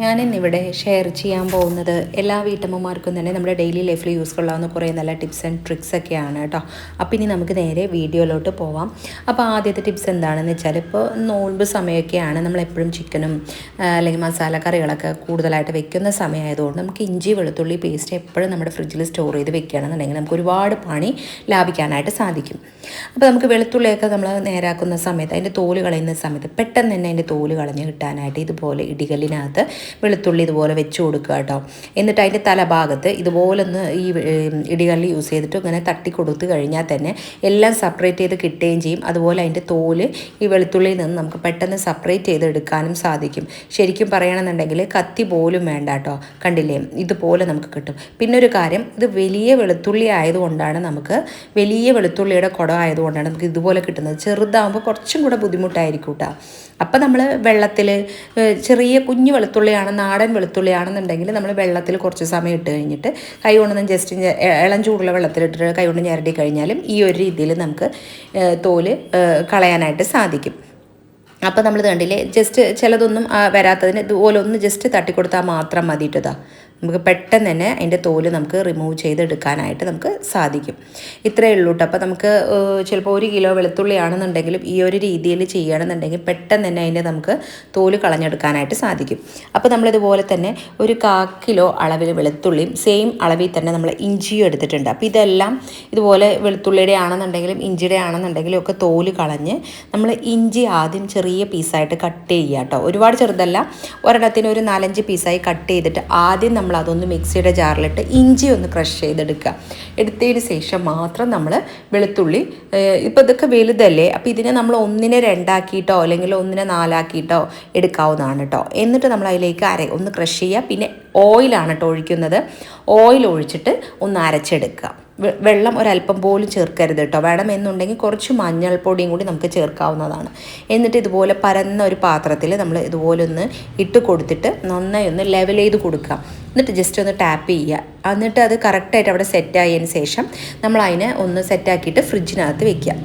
ഞാനിന്നിവിടെ ഷെയർ ചെയ്യാൻ പോകുന്നത് എല്ലാ വീട്ടമ്മമാർക്കും തന്നെ നമ്മുടെ ഡെയിലി ലൈഫിൽ യൂസ്ഫുൾ ആവുന്ന കുറേ നല്ല ടിപ്സ് ആൻഡ് ട്രിക്സ് ഒക്കെയാണ് കേട്ടോ. അപ്പോൾ ഇനി നമുക്ക് നേരെ വീഡിയോയിലോട്ട് പോവാം. അപ്പോൾ ആദ്യത്തെ ടിപ്സ് എന്താണെന്ന് വെച്ചാൽ, ഇപ്പോൾ നോൻപ് സമയമൊക്കെയാണ്, നമ്മളെപ്പോഴും ചിക്കനും അല്ലെങ്കിൽ മസാല കറികളൊക്കെ കൂടുതലായിട്ട് വെക്കുന്ന സമയമായതുകൊണ്ട് നമുക്ക് ഇഞ്ചി വെളുത്തുള്ളി പേസ്റ്റ് എപ്പോഴും നമ്മുടെ ഫ്രിഡ്ജിൽ സ്റ്റോർ ചെയ്ത് വെക്കുകയാണെന്നുണ്ടെങ്കിൽ നമുക്ക് ഒരുപാട് പണി ലാഭിക്കാനായിട്ട് സാധിക്കും. അപ്പോൾ നമുക്ക് വെളുത്തുള്ളിയൊക്കെ നമ്മൾ നേരാക്കുന്ന സമയത്ത്, അതിൻ്റെ തോല് കളയുന്ന സമയത്ത് പെട്ടെന്ന് തന്നെ അതിൻ്റെ തോല് കളഞ്ഞ് കിട്ടാനായിട്ട് ഇതുപോലെ ഇടികല്ലിനകത്ത് വെളുത്തുള്ളി ഇതുപോലെ വെച്ച് കൊടുക്കുക കേട്ടോ. എന്നിട്ട് അതിൻ്റെ തലഭാഗത്ത് ഇതുപോലൊന്ന് ഈ ഇടികല്ല് യൂസ് ചെയ്തിട്ട് ഇങ്ങനെ തട്ടി കൊടുത്തു കഴിഞ്ഞാൽ തന്നെ എല്ലാം സെപ്പറേറ്റ് ചെയ്ത് കിട്ടുകയും ചെയ്യും. അതുപോലെ അതിൻ്റെ തോല് ഈ വെളുത്തുള്ളിയിൽ നിന്ന് നമുക്ക് പെട്ടെന്ന് സെപ്പറേറ്റ് ചെയ്ത് എടുക്കാനും സാധിക്കും. ശരിക്കും പറയണമെന്നുണ്ടെങ്കിൽ കത്തി പോലും വേണ്ട കേട്ടോ. കണ്ടില്ലേ, ഇതുപോലെ നമുക്ക് കിട്ടും. പിന്നെ ഒരു കാര്യം, ഇത് വലിയ വെളുത്തുള്ളി ആയതുകൊണ്ടാണ്, നമുക്ക് വലിയ വെളുത്തുള്ളിയുടെ കുടം ആയതുകൊണ്ടാണ് നമുക്ക് ഇതുപോലെ കിട്ടുന്നത്. ചെറുതാകുമ്പോൾ കുറച്ചും കൂടെ ബുദ്ധിമുട്ടായിരിക്കും കേട്ടോ. അപ്പം നമ്മൾ വെള്ളത്തിൽ ചെറിയ കുഞ്ഞു വെളുത്തുള്ളിയാണ്, നാടൻ വെളുത്തുള്ളിയാണെന്നുണ്ടെങ്കിൽ നമ്മൾ വെള്ളത്തിൽ കുറച്ച് സമയം ഇട്ട് കഴിഞ്ഞിട്ട് കൈ കൊണ്ടൊന്നും ജസ്റ്റ് ഇളം ചൂടുള്ള വെള്ളത്തിലിട്ടിട്ട് കൈ കൊണ്ട് ഞരടി കഴിഞ്ഞാലും ഈ ഒരു രീതിയിൽ നമുക്ക് തോല് കളയാനായിട്ട് സാധിക്കും. അപ്പോൾ നമ്മൾ കണ്ടില്ലേ, ജസ്റ്റ് ചിലതൊന്നും വരാത്തതിന് ഇതുപോലെ ഒന്ന് ജസ്റ്റ് തട്ടിക്കൊടുത്താൽ മാത്രം മതിയിട്ടതാ, നമുക്ക് പെട്ടെന്ന് തന്നെ അതിൻ്റെ തോല് നമുക്ക് റിമൂവ് ചെയ്തെടുക്കാനായിട്ട് നമുക്ക് സാധിക്കും. ഇത്രയേ ഉള്ളൂ കേട്ടോ. അപ്പോൾ നമുക്ക് ചിലപ്പോൾ 1 കിലോ വെളുത്തുള്ളി ആണെന്നുണ്ടെങ്കിലും ഈ ഒരു രീതിയിൽ ചെയ്യുകയാണെന്നുണ്ടെങ്കിൽ പെട്ടെന്ന് തന്നെ അതിൻ്റെ നമുക്ക് തോല് കളഞ്ഞെടുക്കാനായിട്ട് സാധിക്കും. അപ്പോൾ നമ്മളിതുപോലെ തന്നെ ഒരു 1/4 കിലോ അളവിൽ വെളുത്തുള്ളിയും സെയിം അളവിൽ തന്നെ നമ്മൾ ഇഞ്ചിയും എടുത്തിട്ടുണ്ട്. അപ്പോൾ ഇതെല്ലാം ഇതുപോലെ വെളുത്തുള്ളിയുടെ ആണെന്നുണ്ടെങ്കിലും ഇഞ്ചിയുടെ ആണെന്നുണ്ടെങ്കിലും ഒക്കെ തോല് കളഞ്ഞ് നമ്മൾ ഇഞ്ചി ആദ്യം ചെറിയ പീസായിട്ട് കട്ട് ചെയ്യുക കേട്ടോ. ഒരുപാട് ചെറുതല്ല, ഒരെണ്ണത്തിന് ഒരു 4-5 പീസായി കട്ട് ചെയ്തിട്ട് ആദ്യം നമ്മൾ അതൊന്ന് മിക്സിയുടെ ജാറിലിട്ട് ഇഞ്ചി ഒന്ന് ക്രഷ് ചെയ്തെടുക്കുക. എടുത്തതിന് ശേഷം മാത്രം നമ്മൾ വെളുത്തുള്ളി, ഇപ്പോൾ ഇതൊക്കെ വലുതല്ലേ, അപ്പോൾ ഇതിനെ നമ്മൾ 1-നെ 2 അല്ലെങ്കിൽ 1-നെ 4 എടുക്കാവുന്നതാണ് കേട്ടോ. എന്നിട്ട് നമ്മൾ അതിലേക്ക് ഒന്ന് ക്രഷ് ചെയ്യുക. പിന്നെ ഓയിലാണ് കേട്ടോ ഒഴിക്കുന്നത്. ഓയിൽ ഒഴിച്ചിട്ട് ഒന്ന് അരച്ചെടുക്കുക. വെള്ളം ഒരല്പം പോലും ചേർക്കരുത് കേട്ടോ. വേണമെന്നുണ്ടെങ്കിൽ കുറച്ച് മഞ്ഞൾപ്പൊടിയും കൂടി നമുക്ക് ചേർക്കാവുന്നതാണ്. എന്നിട്ട് ഇതുപോലെ പരന്ന ഒരു പാത്രത്തിൽ നമ്മൾ ഇതുപോലെ ഒന്ന് ഇട്ട് കൊടുത്തിട്ട് നന്നായി ഒന്ന് ലെവൽ ചെയ്ത് കൊടുക്കുക. എന്നിട്ട് ജസ്റ്റ് ഒന്ന് ടാപ്പ് ചെയ്യുക. എന്നിട്ട് അത് കറക്റ്റായിട്ട് അവിടെ സെറ്റായതിന് ശേഷം നമ്മൾ അതിനെ ഒന്ന് സെറ്റാക്കിയിട്ട് ഫ്രിഡ്ജിനകത്ത് വെക്കുക.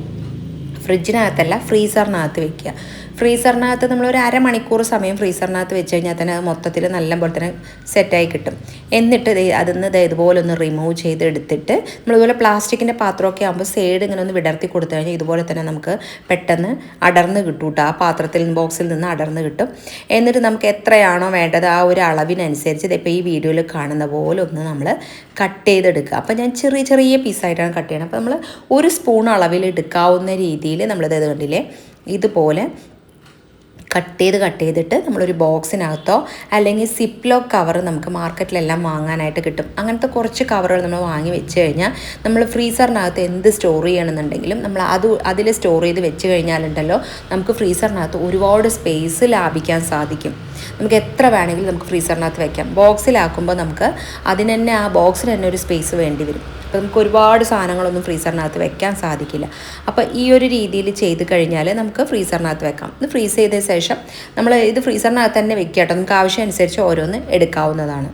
ഫ്രിഡ്ജിനകത്തല്ല, ഫ്രീസറിനകത്ത് വെക്കുക. ഫ്രീസറിനകത്ത് നമ്മളൊരു അരമണിക്കൂർ സമയം ഫ്രീസറിനകത്ത് വെച്ച് കഴിഞ്ഞാൽ തന്നെ അത് മൊത്തത്തിൽ നല്ലപോലെ തന്നെ സെറ്റായി കിട്ടും. എന്നിട്ട് അതിന്ന് ഇതുപോലെ ഒന്ന് റിമൂവ് ചെയ്തെടുത്തിട്ട് നമ്മളിതുപോലെ പ്ലാസ്റ്റിക്കിൻ്റെ പാത്രമൊക്കെ ആകുമ്പോൾ സൈഡ് ഇങ്ങനെ ഒന്ന് വിടർത്തി കൊടുത്തു കഴിഞ്ഞാൽ ഇതുപോലെ തന്നെ നമുക്ക് പെട്ടെന്ന് അടർന്ന് കിട്ടും കേട്ടോ. ആ പാത്രത്തിൽ ബോക്സിൽ നിന്ന് അടർന്ന് കിട്ടും. എന്നിട്ട് നമുക്ക് എത്രയാണോ വേണ്ടത് ആ ഒരു അളവിനനുസരിച്ച് ഇപ്പോൾ ഈ വീഡിയോയിൽ കാണുന്ന പോലെ ഒന്ന് നമ്മൾ കട്ട് ചെയ്തെടുക്കുക. അപ്പോൾ ഞാൻ ചെറിയ ചെറിയ പീസായിട്ടാണ് കട്ട് ചെയ്യണം. അപ്പോൾ നമ്മൾ 1 സ്പൂൺ അളവിൽ എടുക്കാവുന്ന രീതിയിൽ നമ്മളിത് കണ്ടില്ലേ, ഇതുപോലെ കട്ട് ചെയ്തിട്ട് നമ്മളൊരു ബോക്സിനകത്തോ അല്ലെങ്കിൽ സിപ്ലോക്ക് കവർ നമുക്ക് മാർക്കറ്റിലെല്ലാം വാങ്ങാനായിട്ട് കിട്ടും. അങ്ങനത്തെ കുറച്ച് കവറുകൾ നമ്മൾ വാങ്ങി വെച്ച് കഴിഞ്ഞാൽ നമ്മൾ ഫ്രീസറിനകത്ത് എന്ത് സ്റ്റോർ ചെയ്യണമെന്നുണ്ടെങ്കിലും നമ്മൾ അതിൽ സ്റ്റോർ ചെയ്ത് വെച്ച് കഴിഞ്ഞാലുണ്ടല്ലോ, നമുക്ക് ഫ്രീസറിനകത്ത് ഒരുപാട് സ്പേസ് ലാഭിക്കാൻ സാധിക്കും. നമുക്ക് എത്ര വേണമെങ്കിലും നമുക്ക് ഫ്രീസറിനകത്ത് വെക്കാം. ബോക്സിലാക്കുമ്പോൾ നമുക്ക് അതിന് തന്നെ ആ ബോക്സിന് തന്നെ ഒരു സ്പേസ് വേണ്ടി വരും. അപ്പോൾ നമുക്ക് ഒരുപാട് സാധനങ്ങളൊന്നും ഫ്രീസറിനകത്ത് വെക്കാൻ സാധിക്കില്ല. അപ്പോൾ ഈ ഒരു രീതിയിൽ ചെയ്ത് കഴിഞ്ഞാൽ നമുക്ക് ഫ്രീസറിനകത്ത് വെക്കാം. ഇത് ഫ്രീസ് ചെയ്ത ശേഷം നമ്മൾ ഇത് ഫ്രീസറിനകത്ത് തന്നെ വെക്കുക കേട്ടോ. നമുക്ക് ആവശ്യമനുസരിച്ച് ഓരോന്ന് എടുക്കാവുന്നതാണ്.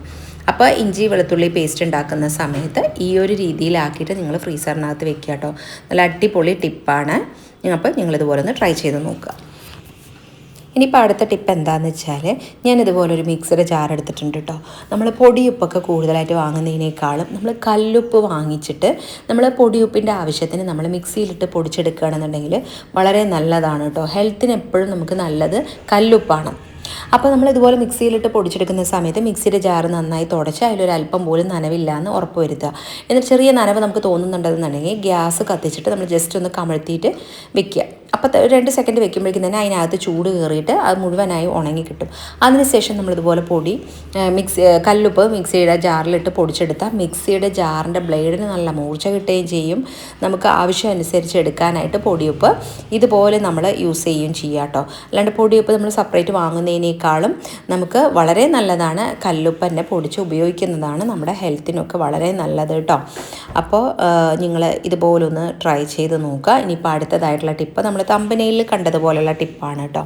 അപ്പോൾ ഇഞ്ചി വെളുത്തുള്ളി പേസ്റ്റ് ഉണ്ടാക്കുന്ന സമയത്ത് ഈ ഒരു രീതിയിലാക്കിയിട്ട് നിങ്ങൾ ഫ്രീസറിനകത്ത് വെക്കുക കേട്ടോ. നല്ല അടിപൊളി ടിപ്പാണ്. അപ്പോൾ നിങ്ങളിതുപോലെ ഒന്ന് ട്രൈ ചെയ്ത് നോക്കുക. ഇനിയിപ്പോൾ അടുത്ത ടിപ്പ് എന്താണെന്ന് വെച്ചാൽ, ഞാനിതുപോലൊരു മിക്സിയുടെ ജാർ എടുത്തിട്ടുണ്ട് കേട്ടോ. നമ്മൾ പൊടിയുപ്പൊക്കെ കൂടുതലായിട്ട് വാങ്ങുന്നതിനേക്കാളും നമ്മൾ കല്ലുപ്പ് വാങ്ങിച്ചിട്ട് നമ്മൾ പൊടിയുപ്പിൻ്റെ ആവശ്യത്തിന് നമ്മൾ മിക്സിയിലിട്ട് പൊടിച്ചെടുക്കുകയാണെന്നുണ്ടെങ്കിൽ വളരെ നല്ലതാണ് കേട്ടോ. ഹെൽത്തിന് എപ്പോഴും നമുക്ക് നല്ലത് കല്ലുപ്പാണ്. അപ്പോൾ നമ്മൾ ഇതുപോലെ മിക്സിയിലിട്ട് പൊടിച്ചെടുക്കുന്ന സമയത്ത് മിക്സിയുടെ ജാറ് നന്നായി തുടച്ച് അതിലൊരല്പം പോലും നനവില്ല എന്ന് ഉറപ്പ് വരുത്തുക. എന്നിട്ട് ചെറിയ നനവ് നമുക്ക് തോന്നുന്നുണ്ടെന്നുണ്ടെങ്കിൽ ഗ്യാസ് കത്തിച്ചിട്ട് നമ്മൾ ജസ്റ്റ് ഒന്ന് കമഴ്ത്തിയിട്ട് വെക്കുക. അപ്പോൾ 2 സെക്കൻഡ് വെക്കുമ്പോഴേക്കും തന്നെ അതിനകത്ത് ചൂട് കയറിയിട്ട് അത് മുഴുവനായി ഉണങ്ങി കിട്ടും. അതിനുശേഷം നമ്മളിതുപോലെ കല്ലുപ്പ് മിക്സിയുടെ ജാറിലിട്ട് പൊടിച്ചെടുത്താൽ മിക്സിയുടെ ജാറിൻ്റെ ബ്ലേഡിന് നല്ല മൂർച്ച കിട്ടുകയും ചെയ്യും. നമുക്ക് ആവശ്യമനുസരിച്ച് എടുക്കാനായിട്ട് പൊടിയുപ്പ് ഇതുപോലെ നമ്മൾ യൂസ് ചെയ്യുകയും ചെയ്യുക കേട്ടോ. അല്ലാണ്ട് പൊടിയുപ്പ് നമ്മൾ സെപ്പറേറ്റ് വാങ്ങുന്നതിനേക്കാളും നമുക്ക് വളരെ നല്ലതാണ് കല്ലുപ്പ് തന്നെ പൊടിച്ച് ഉപയോഗിക്കുന്നതാണ് നമ്മുടെ ഹെൽത്തിനൊക്കെ വളരെ നല്ലത് കേട്ടോ. അപ്പോൾ നിങ്ങൾ ഇതുപോലൊന്ന് ട്രൈ ചെയ്ത് നോക്കുക. ഇനിയിപ്പോൾ അടുത്തതായിട്ടുള്ള ടിപ്പ് നമ്മൾ തമ്പനയിൽ കണ്ടതുപോലെയുള്ള ടിപ്പാണ് കേട്ടോ.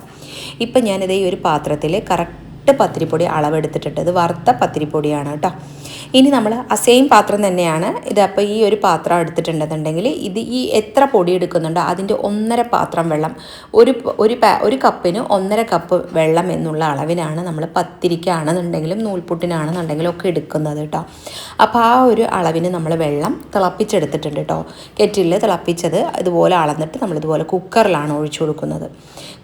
ഇപ്പം ഞാനിത് ഈ ഒരു പാത്രത്തിൽ കറക്റ്റ് പത്തിരിപ്പൊടി അളവെടുത്തിട്ടുണ്ട്. ഇത് വറുത്ത പത്തിരിപ്പൊടിയാണ് കേട്ടോ. ഇനി നമ്മൾ ആ സെയിം പാത്രം തന്നെയാണ് ഇത്. അപ്പോൾ ഈ ഒരു പാത്രം എടുത്തിട്ടുണ്ടെന്നുണ്ടെങ്കിൽ ഇത് ഈ എത്ര പൊടി എടുക്കുന്നുണ്ടോ അതിൻ്റെ 1.5 പാത്രം വെള്ളം, ഒരു കപ്പിന് 1.5 കപ്പ് വെള്ളം എന്നുള്ള അളവിനാണ് നമ്മൾ പത്തിരിക്കാണെന്നുണ്ടെങ്കിലും നൂൽപുട്ടിനാണെന്നുണ്ടെങ്കിലും ഒക്കെ എടുക്കുന്നത് കേട്ടോ. അപ്പോൾ ആ ഒരു അളവിന് നമ്മൾ വെള്ളം തിളപ്പിച്ചെടുത്തിട്ടുണ്ട് കേട്ടോ. കെറ്റിലിൽ തിളപ്പിച്ചത് ഇതുപോലെ അളന്നിട്ട് നമ്മളിതുപോലെ കുക്കറിലാണ് ഒഴിച്ചു കൊടുക്കുന്നത്.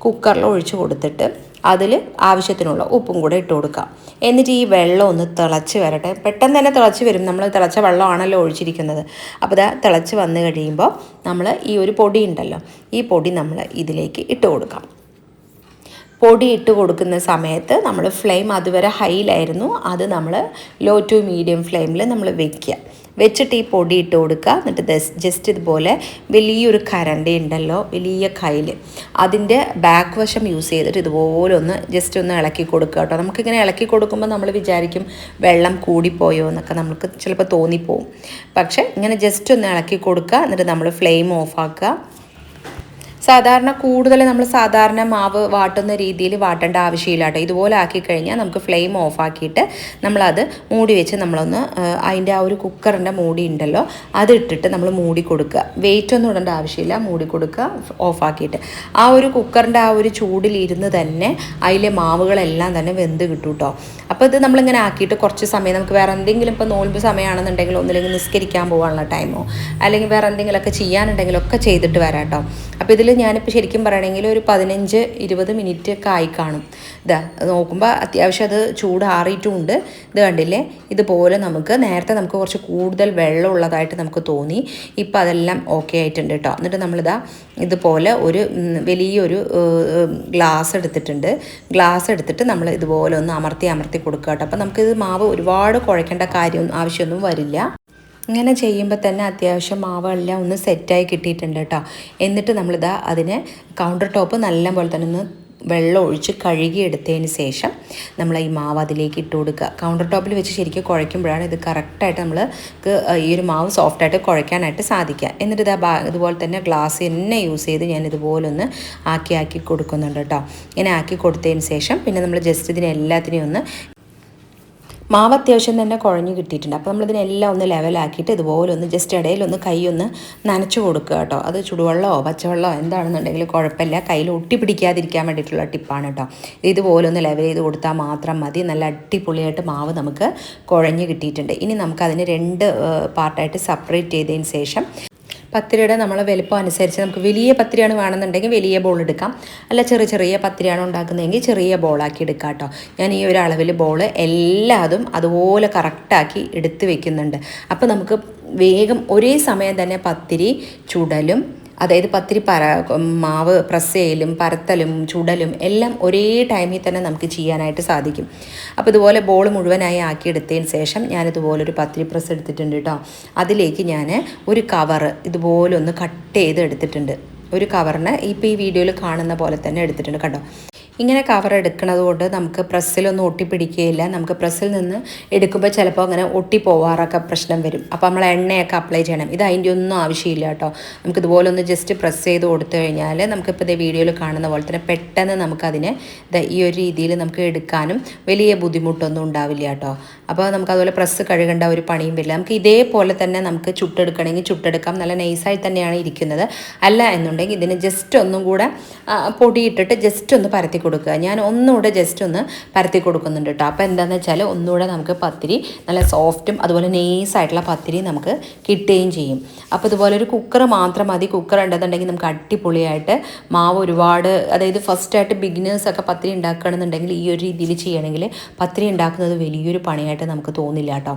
കുക്കറിൽ ഒഴിച്ചു കൊടുത്തിട്ട് അതിൽ ആവശ്യത്തിനുള്ള ഉപ്പും കൂടെ ഇട്ട് കൊടുക്കാം. എന്നിട്ട് ഈ വെള്ളം ഒന്ന് തിളച്ച് വരട്ടെ. പെട്ടെന്ന് തന്നെ തിളച്ച് വരും, നമ്മൾ തിളച്ച വെള്ളമാണല്ലോ ഒഴിച്ചിരിക്കുന്നത്. അപ്പോൾ ഇതാ തിളച്ച് വന്നു കഴിയുമ്പോൾ നമ്മൾ ഈ ഒരു പൊടി ഉണ്ടല്ലോ, ഈ പൊടി നമ്മൾ ഇതിലേക്ക് ഇട്ട് കൊടുക്കാം. പൊടി ഇട്ട് കൊടുക്കുന്ന സമയത്ത് നമ്മൾ ഫ്ലെയിം അതുവരെ ഹൈയിലായിരുന്നു, അത് നമ്മൾ ലോ ടു മീഡിയം ഫ്ലെയിമിൽ നമ്മൾ വെച്ചിട്ട് ഈ പൊടി ഇട്ട് കൊടുക്കുക. എന്നിട്ട് ജസ്റ്റ് ഇതുപോലെ വലിയൊരു കരണ്ടി ഉണ്ടല്ലോ, വലിയ കയ്യിൽ, അതിൻ്റെ ബാക്ക് വശം യൂസ് ചെയ്തിട്ട് ഇതുപോലെ ജസ്റ്റ് ഒന്ന് ഇളക്കി കൊടുക്കുക കേട്ടോ. നമുക്കിങ്ങനെ ഇളക്കി കൊടുക്കുമ്പോൾ നമ്മൾ വിചാരിക്കും വെള്ളം കൂടിപ്പോയോ എന്നൊക്കെ നമുക്ക് ചിലപ്പോൾ തോന്നിപ്പോവും. പക്ഷേ ഇങ്ങനെ ജസ്റ്റ് ഒന്ന് ഇളക്കി കൊടുക്കുക. എന്നിട്ട് നമ്മൾ ഫ്ലെയിം ഓഫാക്കുക. സാധാരണ കൂടുതൽ നമ്മൾ സാധാരണ മാവ് വാട്ടുന്ന രീതിയിൽ വാട്ടേണ്ട ആവശ്യമില്ല കേട്ടോ. ഇതുപോലെ ആക്കിക്കഴിഞ്ഞാൽ നമുക്ക് ഫ്ലെയിം ഓഫാക്കിയിട്ട് നമ്മളത് മൂടി വെച്ച് നമ്മളൊന്ന് അതിൻ്റെ ആ ഒരു കുക്കറിൻ്റെ മൂടി ഉണ്ടല്ലോ അത് ഇട്ടിട്ട് നമ്മൾ മൂടി കൊടുക്കുക. വെയിറ്റ് ഒന്നും ഇടേണ്ട ആവശ്യമില്ല, മൂടി കൊടുക്കുക ഓഫാക്കിയിട്ട്. ആ ഒരു കുക്കറിൻ്റെ ആ ഒരു ചൂടിലിരുന്ന് തന്നെ അതിലെ മാവുകളെല്ലാം തന്നെ വെന്ത് കിട്ടും കേട്ടോ. അപ്പോൾ ഇത് നമ്മളിങ്ങനെ ആക്കിയിട്ട് കുറച്ച് സമയം നമുക്ക് വേറെ എന്തെങ്കിലും ഇപ്പോൾ നോൽമ്പ് സമയമാണെന്നുണ്ടെങ്കിൽ ഒന്നില്ലെങ്കിൽ നിസ്കരിക്കാൻ പോകാനുള്ള ടൈമോ അല്ലെങ്കിൽ വേറെ എന്തെങ്കിലുമൊക്കെ ചെയ്യാനുണ്ടെങ്കിലൊക്കെ ചെയ്തിട്ട് വരാം കേട്ടോ. അപ്പോൾ ഇതിൽ ഞാനിപ്പോൾ ശരിക്കും പറയണമെങ്കിൽ ഒരു 15-20 മിനിറ്റ് ഒക്കെ ആയി കാണും. ഇതാ നോക്കുമ്പോൾ അത്യാവശ്യം അത് ചൂടാറിയിട്ടുമുണ്ട്. ഇത് കണ്ടില്ലേ, ഇതുപോലെ നേരത്തെ നമുക്ക് കുറച്ച് കൂടുതൽ വെള്ളം ഉള്ളതായിട്ട് നമുക്ക് തോന്നി. ഇപ്പോൾ അതെല്ലാം ഓക്കെ ആയിട്ടുണ്ട് കേട്ടോ. എന്നിട്ട് നമ്മളിതാ ഇതുപോലെ ഒരു വലിയൊരു ഗ്ലാസ് എടുത്തിട്ട് നമ്മൾ ഇതുപോലെ ഒന്ന് അമർത്തി കൊടുക്കുക കേട്ടോ. അപ്പോൾ നമുക്കിത് മാവ് ഒരുപാട് കുഴക്കേണ്ട ആവശ്യമൊന്നും വരില്ല. ഇങ്ങനെ ചെയ്യുമ്പോൾ തന്നെ അത്യാവശ്യം മാവെല്ലാം ഒന്ന് സെറ്റായി കിട്ടിയിട്ടുണ്ട് കേട്ടോ. എന്നിട്ട് നമ്മളിതാ അതിനെ കൗണ്ടർ ടോപ്പ് നല്ല പോലെ തന്നെ ഒന്ന് വെള്ളം ഒഴിച്ച് കഴുകിയെടുത്തതിന് ശേഷം നമ്മൾ ഈ മാവ് അതിലേക്ക് ഇട്ട് കൊടുക്കുക. കൗണ്ടർ ടോപ്പിൽ വെച്ച് ശരിക്കും കുഴയ്ക്കുമ്പോഴാണ് ഇത് കറക്റ്റായിട്ട് നമ്മൾക്ക് ഈ ഒരു മാവ് സോഫ്റ്റായിട്ട് കുഴയ്ക്കാനായിട്ട് സാധിക്കുക. എന്നിട്ട് ഇതുപോലെ തന്നെ ഗ്ലാസ് തന്നെ യൂസ് ചെയ്ത് ഞാൻ ഇതുപോലെ ഒന്ന് ആക്കി കൊടുക്കുന്നുണ്ട് കേട്ടോ. ഇങ്ങനെ ആക്കി കൊടുത്തതിന് ശേഷം പിന്നെ നമ്മൾ ജസ്റ്റ് ഇതിനെല്ലാത്തിനെയും ഒന്ന് മാവ് അത്യാവശ്യം തന്നെ കുഴഞ്ഞ് കിട്ടിയിട്ടുണ്ട്. അപ്പോൾ നമ്മളിതിനെല്ലാം ഒന്ന് ലെവലാക്കിയിട്ട് ഇതുപോലെ ഒന്ന് ജസ്റ്റ് ഇടയിലൊന്ന് കൈ ഒന്ന് നനച്ച് കൊടുക്കുക കേട്ടോ. അത് ചുടുവെള്ളമോ പച്ചവെള്ളമോ എന്താണെന്നുണ്ടെങ്കിൽ കുഴപ്പമില്ല, കയ്യിൽ ഒട്ടി പിടിക്കാതിരിക്കാൻ വേണ്ടിയിട്ടുള്ള ടിപ്പാണ് കേട്ടോ. ഇതുപോലെ ഒന്ന് ലെവൽ ചെയ്ത് കൊടുത്താൽ മാത്രം മതി. നല്ല അടിപൊളിയായിട്ട് മാവ് നമുക്ക് കുഴഞ്ഞ് കിട്ടിയിട്ടുണ്ട്. ഇനി നമുക്കതിന് 2 പാർട്ടായിട്ട് സെപ്പറേറ്റ് ചെയ്തതിന് ശേഷം പത്തിരിയുടെ നമ്മൾ വലുപ്പം അനുസരിച്ച് നമുക്ക് വലിയ പത്തിരിയാണ് വേണമെന്നുണ്ടെങ്കിൽ വലിയ ബോൾ എടുക്കാം, അല്ല ചെറിയ പത്തിരിയാണ് ഉണ്ടാക്കുന്നതെങ്കിൽ ചെറിയ ബോളാക്കി എടുക്കാം കേട്ടോ. ഞാൻ ഈ ഒരു അളവിൽ ബോൾ എല്ലാതും അതുപോലെ കറക്റ്റാക്കി എടുത്ത് വെക്കുന്നുണ്ട്. അപ്പോൾ നമുക്ക് വേഗം ഒരേ സമയം തന്നെ പത്തിരി ചുടലും, അതായത് പത്തിരി മാവ് പ്രസ് ചെയ്യലും പരത്തലും ചുടലും എല്ലാം ഒരേ ടൈമിൽ തന്നെ നമുക്ക് ചെയ്യാനായിട്ട് സാധിക്കും. അപ്പോൾ ഇതുപോലെ ബോൾ മുഴുവനായി ആക്കിയെടുത്തതിന് ശേഷം ഞാനിതുപോലൊരു പത്തിരി പ്രസ് എടുത്തിട്ടുണ്ട് കേട്ടോ. അതിലേക്ക് ഞാൻ ഒരു കവറ് ഇതുപോലെ ഒന്ന് കട്ട് ചെയ്ത് എടുത്തിട്ടുണ്ട്. ഒരു കവറിന് ഇപ്പോൾ ഈ വീഡിയോയിൽ കാണുന്ന പോലെ തന്നെ എടുത്തിട്ടുണ്ട് കേട്ടോ. ഇങ്ങനെ കവർ എടുക്കുന്നത് കൊണ്ട് നമുക്ക് പ്രസ്സിലൊന്നും ഒട്ടിപ്പിടിക്കുകയില്ല. നമുക്ക് പ്രസ്സിൽ നിന്ന് എടുക്കുമ്പോൾ ചിലപ്പോൾ അങ്ങനെ ഒട്ടിപ്പോവാറൊക്കെ പ്രശ്നം വരും. അപ്പോൾ നമ്മൾ എണ്ണയൊക്കെ അപ്ലൈ ചെയ്യണം. ഇത് അതിൻ്റെ ഒന്നും ആവശ്യമില്ല കേട്ടോ. നമുക്കിതുപോലെ ഒന്ന് ജസ്റ്റ് പ്രസ് ചെയ്ത് കൊടുത്തു കഴിഞ്ഞാൽ നമുക്കിപ്പോൾ ഇതേ വീഡിയോയിൽ കാണുന്ന പോലെ തന്നെ പെട്ടെന്ന് നമുക്കതിനെ ഈ ഒരു രീതിയിൽ നമുക്ക് എടുക്കാനും വലിയ ബുദ്ധിമുട്ടൊന്നും ഉണ്ടാവില്ല കേട്ടോ. അപ്പോൾ നമുക്കതുപോലെ പ്രസ് കഴുകേണ്ട ഒരു പണിയും വരില്ല. നമുക്ക് ഇതേപോലെ തന്നെ നമുക്ക് ചുട്ടെടുക്കണമെങ്കിൽ ചുട്ടെടുക്കാം. നല്ല നൈസായി തന്നെയാണ് ഇരിക്കുന്നത്. അല്ല എന്നുണ്ടെങ്കിൽ ഇതിന് ജസ്റ്റ് ഒന്നും കൂടെ പൊടിയിട്ടിട്ട് ജസ്റ്റ് ഒന്ന് പരത്തി കൊടുക്കുക. ഞാൻ ഒന്നുകൂടെ ജസ്റ്റ് ഒന്ന് പരത്തി കൊടുക്കുന്നുണ്ട് കേട്ടോ. അപ്പോൾ എന്താണെന്ന് വെച്ചാൽ ഒന്നുകൂടെ നമുക്ക് പത്തിരി നല്ല സോഫ്റ്റും അതുപോലെ നെയ്സായിട്ടുള്ള പത്തിരി നമുക്ക് കിട്ടുകയും ചെയ്യും. അപ്പോൾ ഇതുപോലെ ഒരു കുക്കർ മാത്രം മതി. കുക്കർ ഉണ്ടെന്നുണ്ടെങ്കിൽ നമുക്ക് അടിപൊളിയായിട്ട് മാവ് ഒരുപാട്, അതായത് ഫസ്റ്റായിട്ട് ബിഗിനേഴ്സൊക്കെ പത്തിരി ഉണ്ടാക്കുകയാണെന്നുണ്ടെങ്കിൽ ഈ ഒരു രീതിയിൽ ചെയ്യണമെങ്കിൽ പത്തിരി ഉണ്ടാക്കുന്നത് വലിയൊരു പണിയായിട്ട് നമുക്ക് തോന്നില്ല കേട്ടോ.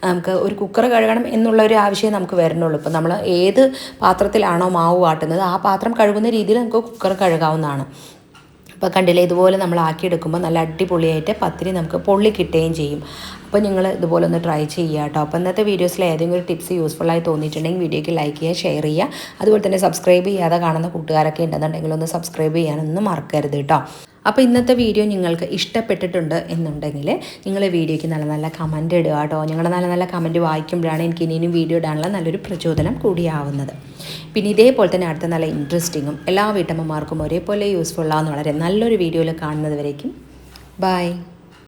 നമുക്ക് ഒരു കുക്കർ കഴുകണം എന്നുള്ള ഒരു ആവശ്യമേ നമുക്ക് വരണുള്ളൂ. ഇപ്പോൾ നമ്മൾ ഏത് പാത്രത്തിലാണോ മാവ് വാട്ടുന്നത് ആ പാത്രം കഴുകുന്ന രീതിയിൽ നമുക്ക് കുക്കർ കഴുകാവുന്നതാണ്. അപ്പോൾ കണ്ടില്ലേ, ഇതുപോലെ നമ്മൾ ആക്കിയെടുക്കുമ്പോൾ നല്ല അടിപൊളിയായിട്ട് പത്തിരി നമുക്ക് പൊള്ളി കിട്ടുകയും ചെയ്യും. അപ്പോൾ നിങ്ങൾ ഇതുപോലെ ഒന്ന് ട്രൈ ചെയ്യുക കേട്ടോ. അപ്പോൾ ഇന്നത്തെ വീഡിയോസിൽ ഏതെങ്കിലും ഒരു ടിപ്സ് യൂസ്ഫുള്ളായി തോന്നിയിട്ടുണ്ടെങ്കിൽ വീഡിയോയ്ക്ക് ലൈക്ക് ചെയ്യുക, ഷെയർ ചെയ്യുക. അതുപോലെ തന്നെ സബ്സ്ക്രൈബ് ചെയ്യാതെ കാണുന്ന കൂട്ടുകാരൊക്കെ ഉണ്ടെന്നുണ്ടെങ്കിൽ ഒന്ന് സബ്സ്ക്രൈബ് ചെയ്യാനൊന്നും മറക്കരുത് കേട്ടോ. അപ്പോൾ ഇന്നത്തെ വീഡിയോ നിങ്ങൾക്ക് ഇഷ്ടപ്പെട്ടിട്ടുണ്ട് എന്നുണ്ടെങ്കിൽ നിങ്ങൾ വീഡിയോയ്ക്ക് നല്ല നല്ല കമൻറ്റ് ഇടുക കേട്ടോ. നിങ്ങളുടെ നല്ല നല്ല കമൻറ്റ് വായിക്കുമ്പോഴാണ് എനിക്ക് ഇനിയും വീഡിയോ ഇടാനുള്ള നല്ലൊരു പ്രചോദനം കൂടിയാവുന്നത്. പിന്നെ ഇതേപോലെ തന്നെ അടുത്ത നല്ല ഇൻട്രസ്റ്റിങ്ങും എല്ലാ വീട്ടമ്മമാർക്കും ഒരേപോലെ യൂസ്ഫുള്ളാവുന്ന വളരെ നല്ലൊരു വീഡിയോയിൽ കാണുന്നത് വരേക്കും ബൈ.